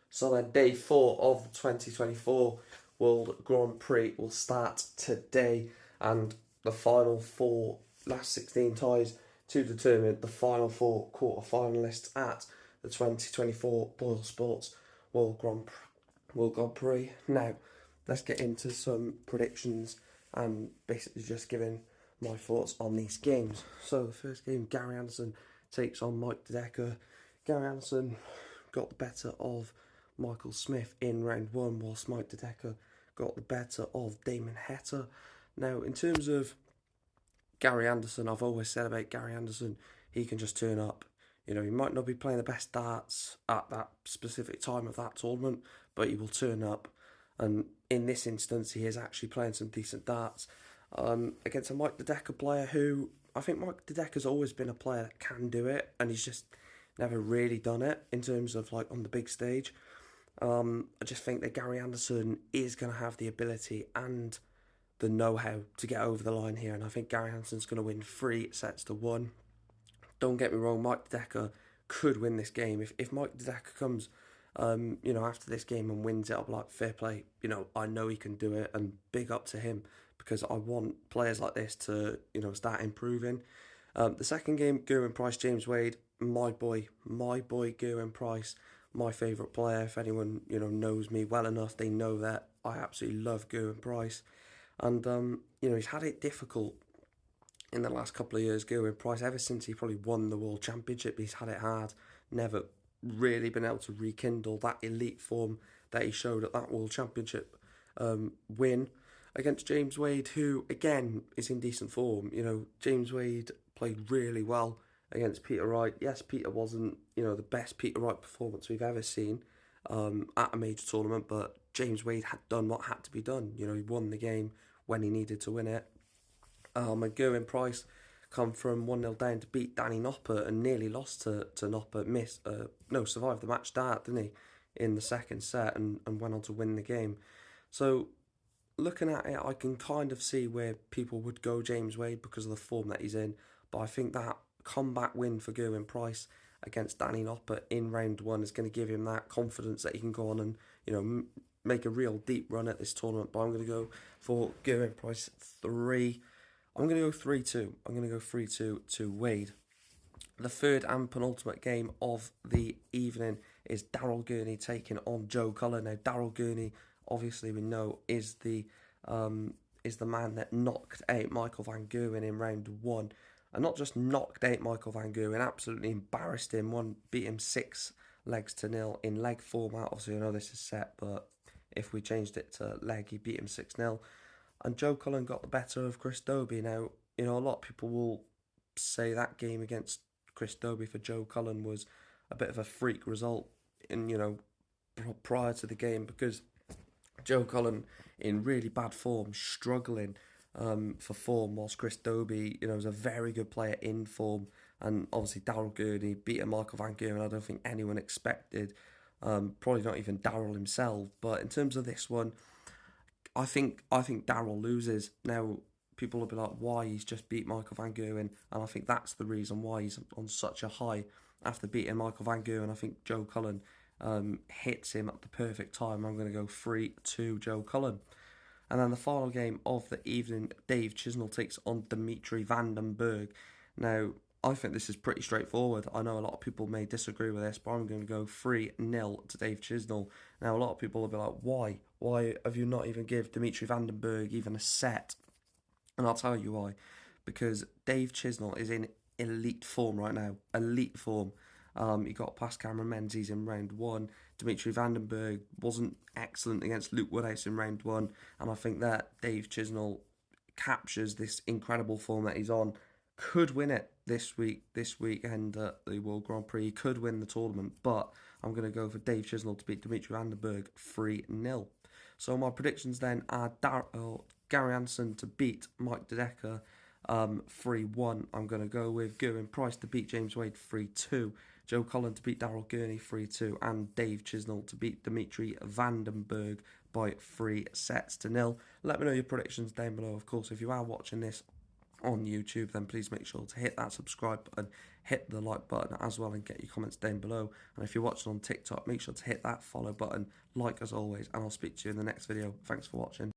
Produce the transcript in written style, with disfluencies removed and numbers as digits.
So then day 4 of the 2024 World Grand Prix will start today, and the final four, last 16 ties to determine the final four quarter-finalists at the 2024 Boyle Sports World Grand Prix. Now, let's get into some predictions and basically just giving my thoughts on these games. So the first game, Gary Anderson takes on Mike De Decker. Gary Anderson got the better of Michael Smith in round one, whilst Mike De Decker got the better of Damon Heta. Now, in terms of Gary Anderson, I've always said about Gary Anderson, he can just turn up. You know, he might not be playing the best darts at that specific time of that tournament, but he will turn up. And in this instance, he is actually playing some decent darts against a Mike De Decker player who I think Mike De Decker's always been a player that can do it, and he's just never really done it in terms of like on the big stage. I just think that Gary Anderson is going to have the ability and the know-how to get over the line here, and I think Gary Anderson's going to win 3-1. Don't get me wrong, Mike De Decker could win this game. If Mike De Decker comes, after this game and wins it, I'll be like, fair play. I know he can do it, and big up to him because I want players like this to, start improving. The second game, Gerwyn Price, James Wade, my boy Gerwyn Price, my favourite player. If anyone knows me well enough, they know that I absolutely love Gerwyn Price, and he's had it difficult in the last couple of years. Gerwyn Price, ever since he probably won the World Championship, he's had it hard. Never really been able to rekindle that elite form that he showed at that World Championship win against James Wade, who again is in decent form. James Wade played really well against Peter Wright. Yes, Peter wasn't the best Peter Wright performance we've ever seen at a major tournament, but James Wade had done what had to be done. He won the game when he needed to win it. And Gerwyn Price come from 1-0 down to beat Danny Noppert and nearly lost to Noppert. Survived the match start, didn't he, in the second set and went on to win the game. So looking at it, I can kind of see where people would go James Wade because of the form that he's in. But I think that comeback win for Gerwyn Price against Danny Noppert in round one is going to give him that confidence that he can go on and, make a real deep run at this tournament. But I'm going to go for Gerwyn Price 3. I'm going to go 3-2. I'm going to go 3-2 to Wade. The third and penultimate game of the evening is Daryl Gurney taking on Joe Cullen. Now, Daryl Gurney, obviously we know, is the man that knocked out Michael van Gerwen in round one. And not just knocked out Michael van Gerwen, absolutely embarrassed him. Beat him 6-0 in leg format. Obviously, I know this is set, but if we changed it to leg, he beat him 6-0. And Joe Cullen got the better of Chris Dobey. Now, a lot of people will say that game against Chris Dobey for Joe Cullen was a bit of a freak result prior to the game, because Joe Cullen in really bad form, struggling for form, whilst Chris Dobey, is a very good player in form. And obviously Daryl Gurney beating Michael van Gerwen, I don't think anyone expected. Probably not even Daryl himself. But in terms of this one, I think Daryl loses. Now, people will be like, why? He's just beat Michael van Gerwen. And I think that's the reason why he's on such a high after beating Michael van Gerwen. I think Joe Cullen hits him at the perfect time. I'm going to go 3-2 Joe Cullen. And then the final game of the evening, Dave Chisnell takes on Dimitri van den Berg. Now, I think this is pretty straightforward. I know a lot of people may disagree with this, but I'm going to go 3-0 to Dave Chisnell. Now, a lot of people will be like, why? Why have you not even give Dimitri van den Berg even a set? And I'll tell you why. Because Dave Chisnell is in elite form right now. Elite form. He got past Cameron Menzies in round one. Dimitri van den Berg wasn't excellent against Luke Woodhouse in round one. And I think that Dave Chisnell captures this incredible form that he's on. Could win it this weekend at the World Grand Prix. He could win the tournament, but I'm going to go for Dave Chisnell to beat Dimitri van den Berg 3-0. So my predictions then are Gary Anderson to beat Mike De Decker 3-1. I'm going to go with Gerwyn Price to beat James Wade 3-2. Joe Cullen to beat Daryl Gurney 3-2. And Dave Chisnell to beat Dimitri van den Berg by 3-0. Let me know your predictions down below. Of course, if you are watching this on YouTube, then please make sure to hit that subscribe button, hit the like button as well, and get your comments down below. And if you're watching on TikTok, make sure to hit that follow button, like as always, and I'll speak to you in the next video. Thanks for watching.